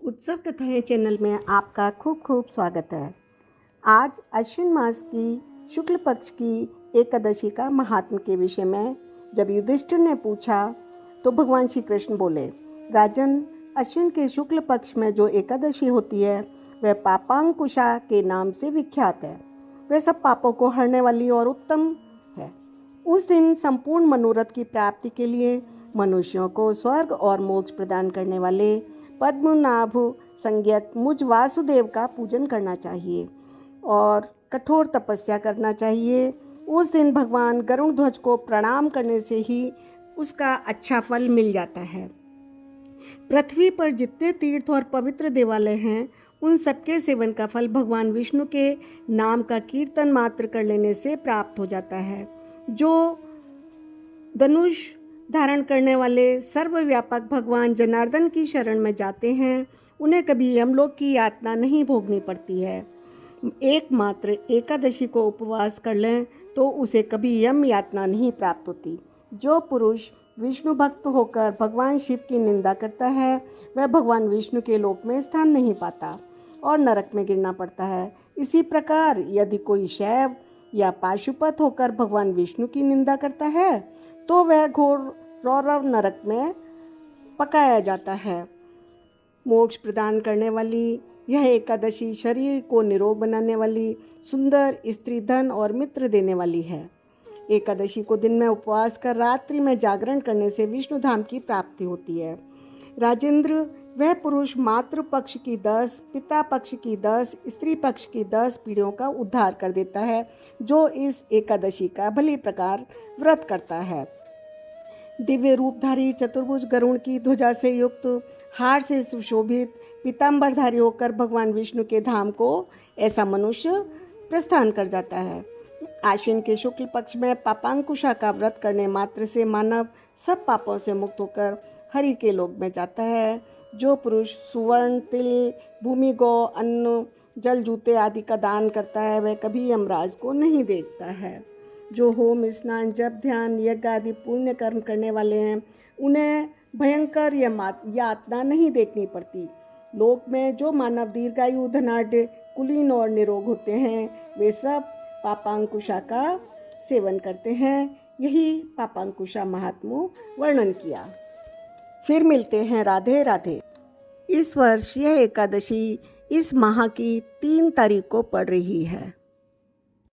उत्सव कथाएं चैनल में आपका खूब खूब स्वागत है। आज अश्विन मास की शुक्ल पक्ष की एकादशी का महात्म्य के विषय में जब युधिष्ठिर ने पूछा तो भगवान श्री कृष्ण बोले, राजन, अश्विन के शुक्ल पक्ष में जो एकादशी होती है वह पापांकुशा के नाम से विख्यात है। वह सब पापों को हरने वाली और उत्तम है। उस दिन संपूर्ण मनोरथ की प्राप्ति के लिए मनुष्यों को स्वर्ग और मोक्ष प्रदान करने वाले पद्मनाभ संज्ञक मुझ वासुदेव का पूजन करना चाहिए और कठोर तपस्या करना चाहिए। उस दिन भगवान गरुड़ ध्वज को प्रणाम करने से ही उसका अच्छा फल मिल जाता है। पृथ्वी पर जितने तीर्थ और पवित्र देवालय हैं उन सबके सेवन का फल भगवान विष्णु के नाम का कीर्तन मात्र कर लेने से प्राप्त हो जाता है। जो धनुष धारण करने वाले सर्वव्यापक भगवान जनार्दन की शरण में जाते हैं उन्हें कभी यमलोक की यातना नहीं भोगनी पड़ती है। एकमात्र एकादशी को उपवास कर लें तो उसे कभी यम यातना नहीं प्राप्त होती। जो पुरुष विष्णु भक्त होकर भगवान शिव की निंदा करता है वह भगवान विष्णु के लोक में स्थान नहीं पाता और नरक में गिरना पड़ता है। इसी प्रकार यदि कोई शैव या पाशुपत होकर भगवान विष्णु की निंदा करता है तो वह घोर रौरव नरक में पकाया जाता है। मोक्ष प्रदान करने वाली यह एकादशी शरीर को निरोग बनाने वाली, सुंदर स्त्री, धन और मित्र देने वाली है। एकादशी को दिन में उपवास कर रात्रि में जागरण करने से विष्णु धाम की प्राप्ति होती है। राजेंद्र, वह पुरुष मातृ पक्ष की 10, पिता पक्ष की 10, स्त्री पक्ष की 10 पीढ़ियों का उद्धार कर देता है जो इस एकादशी का भली प्रकार व्रत करता है। दिव्य रूपधारी चतुर्भुज गरुड़ की ध्वजा से युक्त, हार से सुशोभित, पीताम्बरधारी होकर भगवान विष्णु के धाम को ऐसा मनुष्य प्रस्थान कर जाता है। आश्विन के शुक्ल पक्ष में पापांकुशा का व्रत करने मात्र से मानव सब पापों से मुक्त होकर हरि के लोक में जाता है। जो पुरुष सुवर्ण, तिल, भूमि, गौ, अन्न, जल, जूते आदि का दान करता है वह कभी यमराज को नहीं देखता है। जो होम, स्नान, जप, ध्यान, यज्ञ आदि पुण्य कर्म करने वाले हैं उन्हें भयंकर यातना नहीं देखनी पड़ती। लोक में जो मानव दीर्घायु, धनाढ़, कुलीन और निरोग होते हैं वे सब पापांकुशा का सेवन करते हैं। यही पापांकुशा महात्म्य वर्णन किया। फिर मिलते हैं। राधे राधे। इस वर्ष यह एकादशी इस माह की 3 तारीख को पड़ रही है।